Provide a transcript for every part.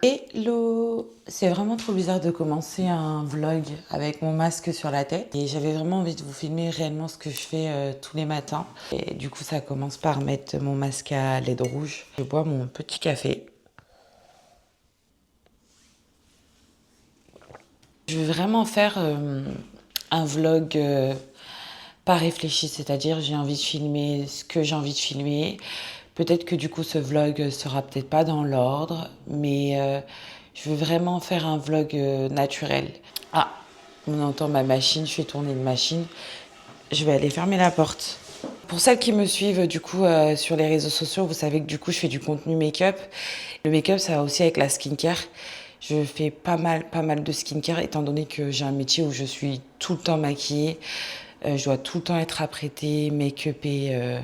Hello! C'est vraiment trop bizarre de commencer un vlog avec mon masque sur la tête. Et j'avais vraiment envie de vous filmer réellement ce que je fais tous les matins. Et du coup, ça commence par mettre mon masque à LED rouge. Je bois mon petit café. Je veux vraiment faire un vlog pas réfléchi, c'est-à-dire j'ai envie de filmer ce que j'ai envie de filmer. Peut-être que du coup ce vlog sera peut-être pas dans l'ordre, mais je veux vraiment faire un vlog naturel. Ah, on entend ma machine, je fais tourner une machine. Je vais aller fermer la porte. Pour celles qui me suivent du coup sur les réseaux sociaux, vous savez que du coup je fais du contenu make-up. Le make-up ça va aussi avec la skincare. Je fais pas mal de skincare étant donné que j'ai un métier où je suis tout le temps maquillée. Je dois tout le temps être apprêtée, make-upée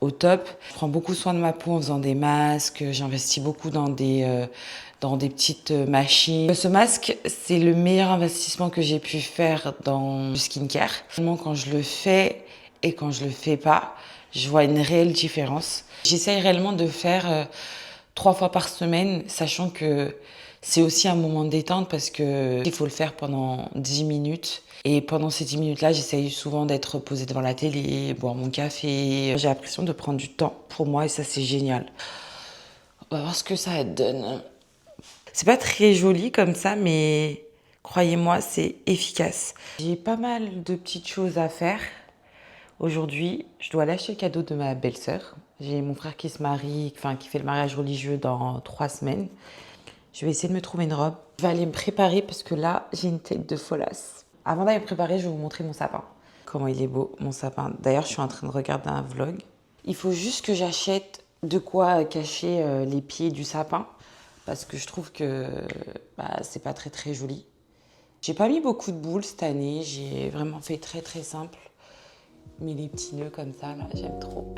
au top. Je prends beaucoup soin de ma peau en faisant des masques. J'investis beaucoup dans des petites machines. Ce masque, c'est le meilleur investissement que j'ai pu faire dans le skincare. Vraiment, quand je le fais et quand je le fais pas, je vois une réelle différence. J'essaye réellement de faire 3 fois par semaine, sachant que c'est aussi un moment de détente parce que il faut le faire pendant 10 minutes. Et pendant ces 10 minutes-là, j'essaye souvent d'être posée devant la télé, boire mon café. J'ai l'impression de prendre du temps pour moi et ça, c'est génial. On va voir ce que ça donne. C'est pas très joli comme ça, mais croyez-moi, c'est efficace. J'ai pas mal de petites choses à faire. Aujourd'hui, je dois lâcher le cadeau de ma belle-sœur. J'ai mon frère qui se marie, enfin qui fait le mariage religieux dans 3 semaines. Je vais essayer de me trouver une robe. Je vais aller me préparer parce que là, j'ai une tête de folasse. Avant d'aller me préparer, je vais vous montrer mon sapin. Comment il est beau, mon sapin. D'ailleurs, je suis en train de regarder un vlog. Il faut juste que j'achète de quoi cacher les pieds du sapin parce que je trouve que c'est pas très joli. J'ai pas mis beaucoup de boules cette année. J'ai vraiment fait très simple. Mais les petits nœuds comme ça, là, j'aime trop.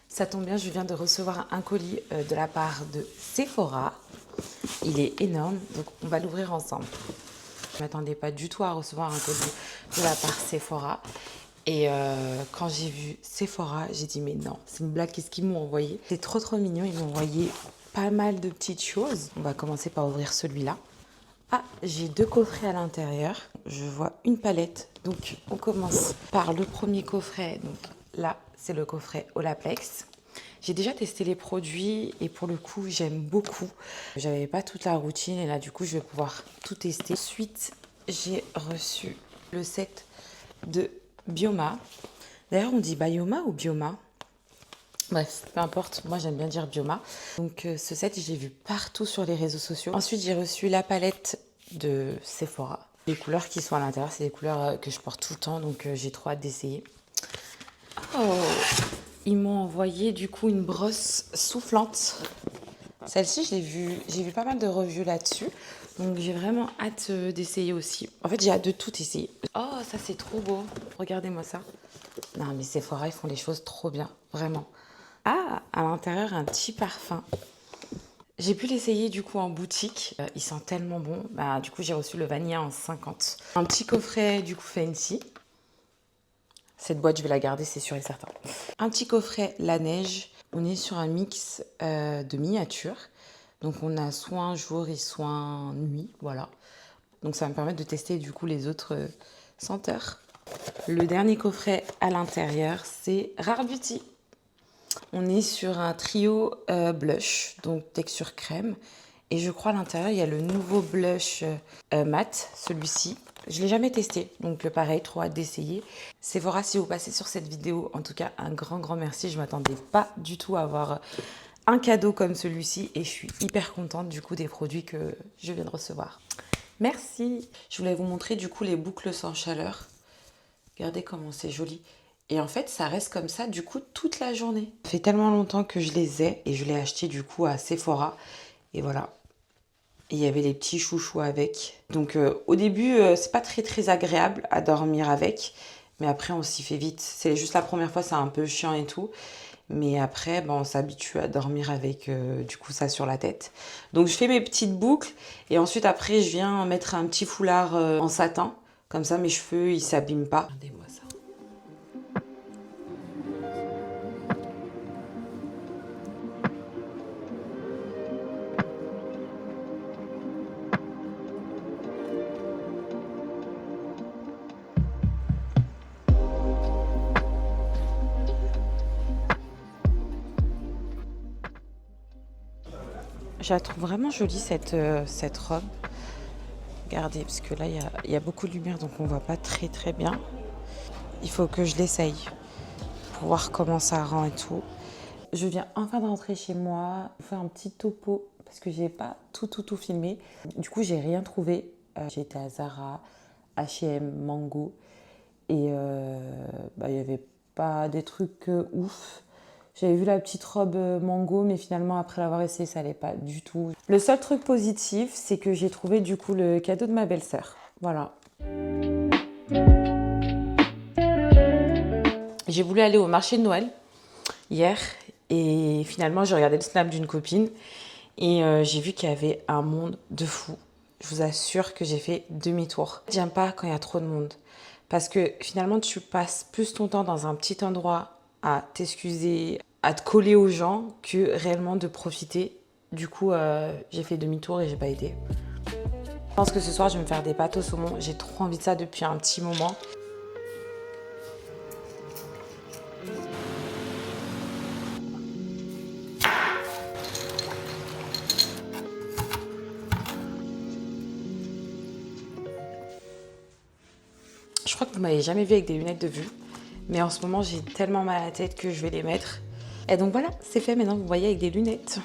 Ça tombe bien, je viens de recevoir un colis de la part de Sephora. Il est énorme, donc on va l'ouvrir ensemble. Je ne m'attendais pas du tout à recevoir un colis de la part Sephora. Et quand j'ai vu Sephora, j'ai dit mais non, c'est une blague, qu'est-ce qu'ils m'ont envoyé? C'est trop mignon, ils m'ont envoyé pas mal de petites choses. On va commencer par ouvrir celui-là. Ah, j'ai 2 coffrets à l'intérieur. Je vois une palette. Donc, on commence par le premier coffret. Donc là, c'est le coffret Olaplex. J'ai déjà testé les produits et pour le coup, j'aime beaucoup. J'avais pas toute la routine et là, du coup, je vais pouvoir tout tester. Ensuite, j'ai reçu le set de Bioma. D'ailleurs, on dit Bioma ou Bioma? Bref, peu importe, moi j'aime bien dire Bioma. Donc ce set, j'ai vu partout sur les réseaux sociaux. Ensuite, j'ai reçu la palette de Sephora. Les couleurs qui sont à l'intérieur, c'est des couleurs que je porte tout le temps, donc j'ai trop hâte d'essayer. Oh, ils m'ont envoyé du coup une brosse soufflante. Celle-ci, j'ai vu pas mal de reviews là-dessus, donc j'ai vraiment hâte d'essayer aussi. En fait, j'ai hâte de tout essayer. Oh, ça c'est trop beau. Regardez-moi ça. Non, mais Sephora, ils font les choses trop bien, vraiment. Ah, à l'intérieur, un petit parfum. J'ai pu l'essayer du coup en boutique. Il sent tellement bon. Du coup, j'ai reçu le vanilla en 50. Un petit coffret du coup fancy. Cette boîte, je vais la garder, c'est sûr et certain. Un petit coffret La Neige. On est sur un mix de miniatures. Donc, on a soit jour et soit nuit, voilà. Donc, ça va me permettre de tester du coup les autres senteurs. Le dernier coffret à l'intérieur, c'est Rare Beauty. On est sur un trio blush, donc texture crème. Et je crois à l'intérieur, il y a le nouveau blush mat, celui-ci. Je ne l'ai jamais testé, donc pareil, trop hâte d'essayer. Sephora, si vous passez sur cette vidéo, en tout cas, un grand merci. Je ne m'attendais pas du tout à avoir un cadeau comme celui-ci. Et je suis hyper contente du coup des produits que je viens de recevoir. Merci. Je voulais vous montrer du coup les boucles sans chaleur. Regardez comment c'est joli. Et en fait, ça reste comme ça, du coup, toute la journée. Ça fait tellement longtemps que je les ai et je l'ai acheté, du coup, à Sephora. Et voilà. Et il y avait les petits chouchous avec. Donc, au début, c'est pas très agréable à dormir avec. Mais après, on s'y fait vite. C'est juste la première fois, c'est un peu chiant et tout. Mais après, on s'habitue à dormir avec, du coup, ça sur la tête. Donc, je fais mes petites boucles. Et ensuite, après, je viens mettre un petit foulard en satin. Comme ça, mes cheveux, ils s'abîment pas. Regardez-moi ça. Je la trouve vraiment jolie cette robe. Regardez, parce que là, il y a beaucoup de lumière, donc on voit pas très bien. Il faut que je l'essaye pour voir comment ça rend et tout. Je viens enfin de rentrer chez moi, faire un petit topo, parce que j'ai pas tout filmé. Du coup, j'ai rien trouvé. J'ai été à Zara, H&M, Mango, et il y avait pas des trucs ouf. J'avais vu la petite robe Mango, mais finalement, après l'avoir essayé, ça allait pas du tout. Le seul truc positif, c'est que j'ai trouvé du coup le cadeau de ma belle-sœur. Voilà. J'ai voulu aller au marché de Noël hier, et finalement, j'ai regardé le snap d'une copine, et j'ai vu qu'il y avait un monde de fou. Je vous assure que j'ai fait demi-tour. J'aime pas quand il y a trop de monde, parce que finalement, tu passes plus ton temps dans un petit endroit à t'excuser, à te coller aux gens, que réellement de profiter. Du coup, j'ai fait demi-tour et j'ai pas été. Je pense que ce soir, je vais me faire des pâtes au saumon. J'ai trop envie de ça depuis un petit moment. Je crois que vous m'avez jamais vu avec des lunettes de vue. Mais en ce moment, j'ai tellement mal à la tête que je vais les mettre. Et donc voilà, c'est fait maintenant, vous voyez, avec des lunettes.